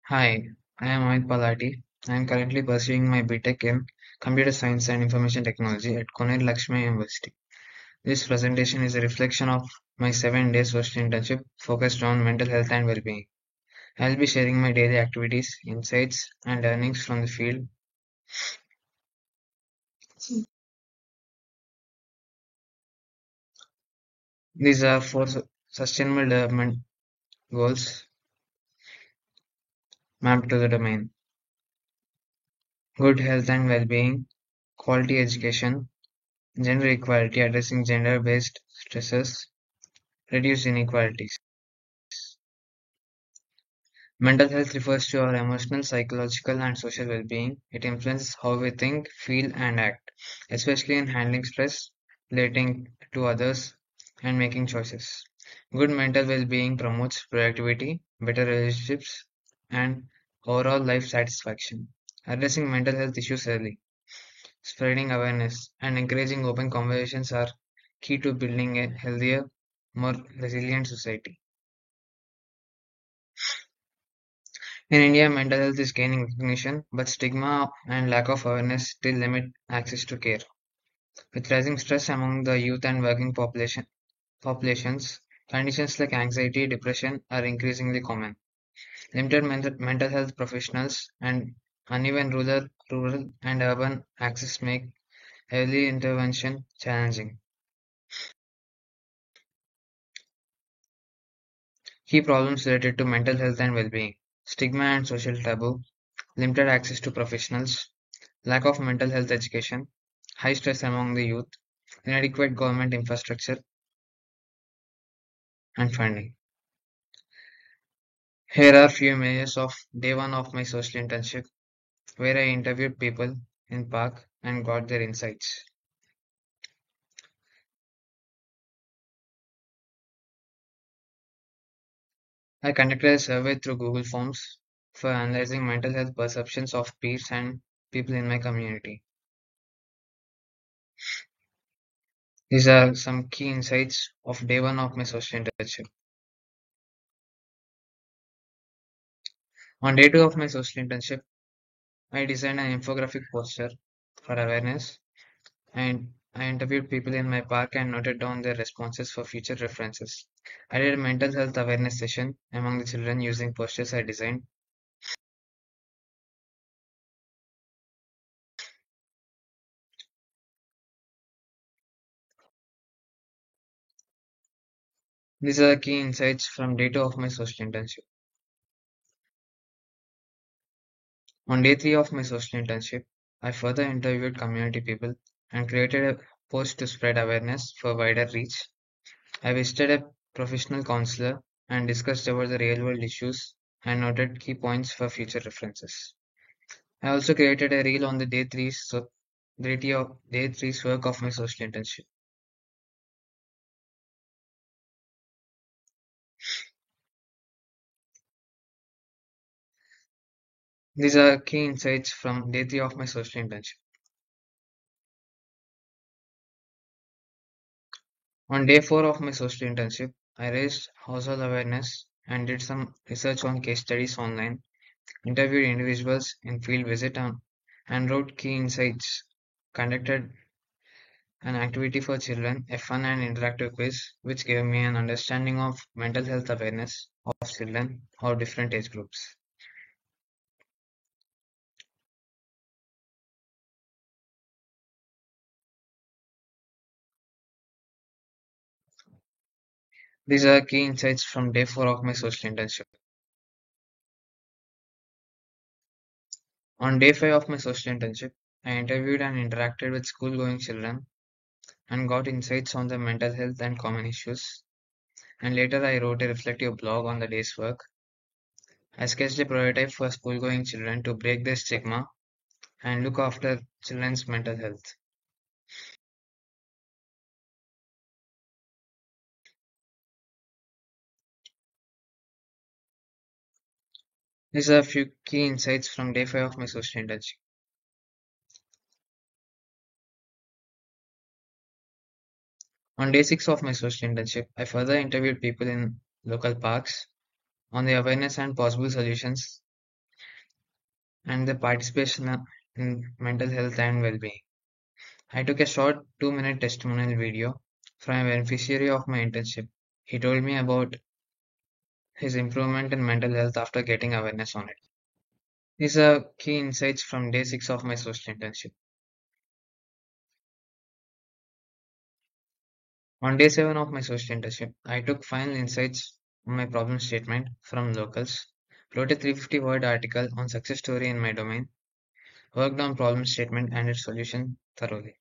Hi, I am Amit Palati. I am currently pursuing my BTech in Computer Science and Information Technology at Konir Lakshmi University. This presentation is a reflection of my 7 day social internship focused on mental health and well-being. I will be sharing my daily activities, insights, and learnings from the field. These are four sustainable development goals mapped to the domain: good health and well-being, quality education, gender equality, addressing gender-based stresses, reduce inequalities. Mental health refers to our emotional, psychological, and social well-being. It influences how we think, feel, and act, especially in handling stress, relating to others, and making choices. Good mental well-being promotes productivity, better relationships, and overall life satisfaction. Addressing mental health issues early, spreading awareness, and encouraging open conversations are key to building a healthier, more resilient society. In India, mental health is gaining recognition, but stigma and lack of awareness still limit access to care. With rising stress among the youth and working populations, conditions like anxiety, depression are increasingly common. Limited mental health professionals and uneven rural and urban access make early intervention challenging. Key problems related to mental health and well-being: stigma and social taboo, limited access to professionals, lack of mental health education, high stress among the youth, inadequate government infrastructure and funding. Here are few images of day one of my social internship where I interviewed people in park and got their insights. I conducted a survey through Google Forms for analyzing mental health perceptions of peers and people in my community. These are some key insights of day one of my social internship. On day two of my social internship, I designed an infographic poster for awareness, and I interviewed people in my park and noted down their responses for future references. I did a mental health awareness session among the children using posters I designed. These are the key insights from day two of my social internship. On day three of my social internship, I further interviewed community people and created a post to spread awareness for wider reach. I visited a professional counselor and discussed about the real world issues and noted key points for future references. I also created a reel on the day three's work of my social internship. These are key insights from day three of my social internship. On day four of my social internship, I raised household awareness and did some research on case studies online, interviewed individuals in field visit and wrote key insights, conducted an activity for children, a fun and interactive quiz, which gave me an understanding of mental health awareness of children of different age groups. These are key insights from day four of my social internship. On day five of my social internship, I interviewed and interacted with school-going children and got insights on their mental health and common issues. And later, I wrote a reflective blog on the day's work. I sketched a prototype for school-going children to break their stigma and look after children's mental health. These are a few key insights from day five of my social internship. On day six of my social internship, I further interviewed people in local parks on the awareness and possible solutions and the participation in mental health and well-being. I took a short 2-minute testimonial video from a beneficiary of my internship. He told me about his improvement in mental health after getting awareness on it. These are key insights from day 6 of my social internship. On day 7 of my social internship, I took final insights on my problem statement from locals, wrote a 350-word article on success story in my domain, worked on problem statement and its solution thoroughly.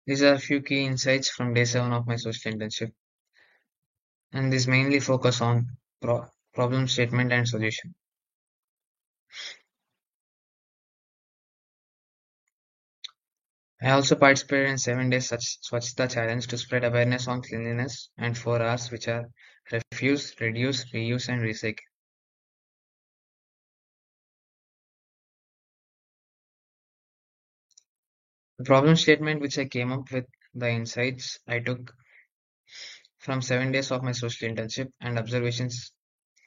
These are a few key insights from day 7 of my social internship, and these mainly focus on problem statement and solution. I also participated in 7 days Swachhata challenge to spread awareness on cleanliness and 4 R's, which are refuse, reduce, reuse, and recycle. The problem statement which I came up with, the insights I took from 7 days of my social internship and observations,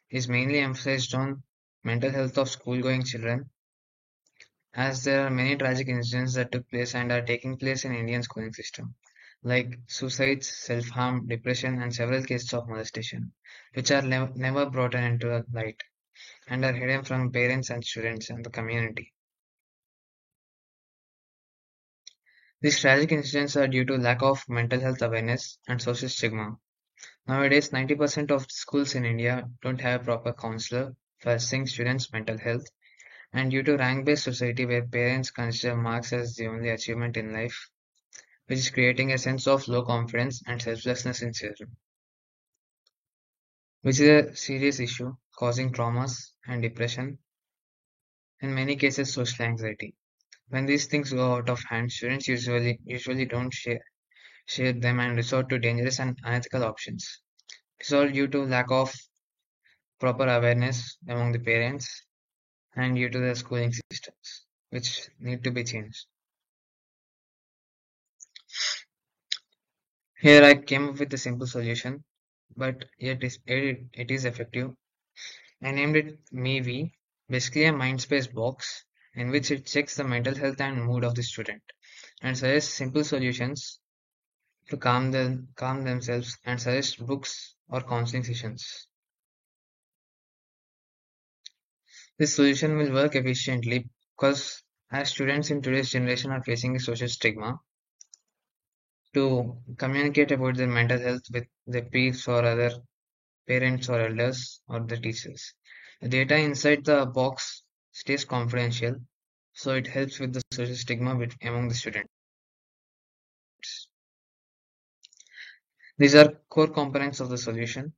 is mainly emphasized on mental health of school-going children, as there are many tragic incidents that took place and are taking place in Indian schooling system, like suicides, self-harm, depression, and several cases of molestation, which are never brought into the light and are hidden from parents and students and the community. These tragic incidents are due to lack of mental health awareness and social stigma. Nowadays, 90% of schools in India don't have a proper counselor for assessing students' mental health, and due to rank-based society where parents consider marks as the only achievement in life, which is creating a sense of low confidence and selflessness in children, which is a serious issue causing traumas and depression, in many cases social anxiety. When these things go out of hand, students usually don't share them and resort to dangerous and unethical options. It's all due to lack of proper awareness among the parents and due to the schooling systems, which need to be changed. Here I came up with a simple solution, but yet it is effective. I named it MeV, basically a mind space box in which it checks the mental health and mood of the student and suggests simple solutions to calm themselves and suggest books or counseling sessions. This solution will work efficiently because as students in today's generation are facing a social stigma, to communicate about their mental health with their peers or other parents or elders or the teachers. The data inside the box stays confidential, so it helps with the social stigma among the students. These are core components of the solution.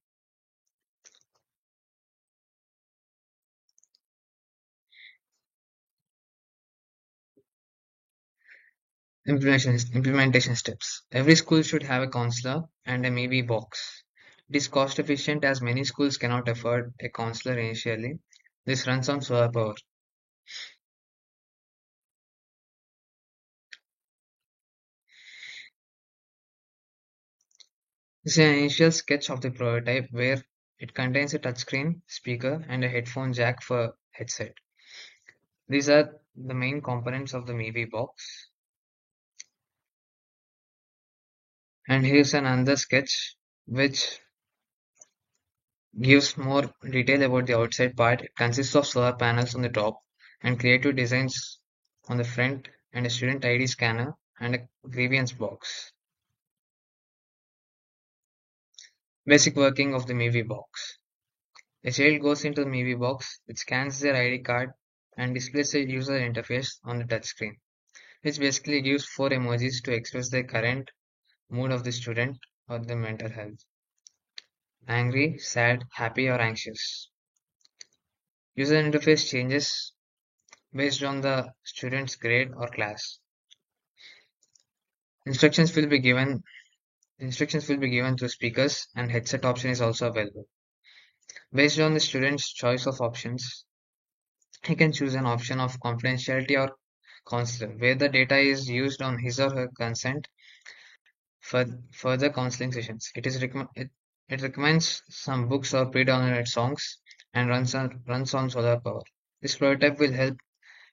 Implementation steps. Every school should have a counselor and a maybe box. It is cost efficient as many schools cannot afford a counselor initially. This runs on solar power. This is an initial sketch of the prototype where it contains a touchscreen, speaker, and a headphone jack for headset. These are the main components of the MIVI box. And here's another sketch which gives more detail about the outside part. It consists of solar panels on the top and creative designs on the front and a student ID scanner and a grievance box. Basic working of the MIVI box. A child goes into the MIVI box, it scans their ID card and displays a user interface on the touchscreen, which basically gives 4 emojis to express the current mood of the student or the mental health: angry, sad, happy, or anxious. User interface changes based on the student's grade or class. Instructions will be given Instructions will be given through speakers and headset option is also available. Based on the student's choice of options, he can choose an option of confidentiality or counselor, where the data is used on his or her consent for further counseling sessions. It recommends some books or pre-downloaded songs and runs on solar power. This prototype will help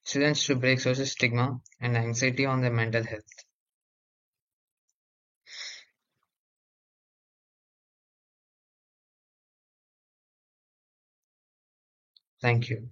students to break social stigma and anxiety on their mental health. Thank you.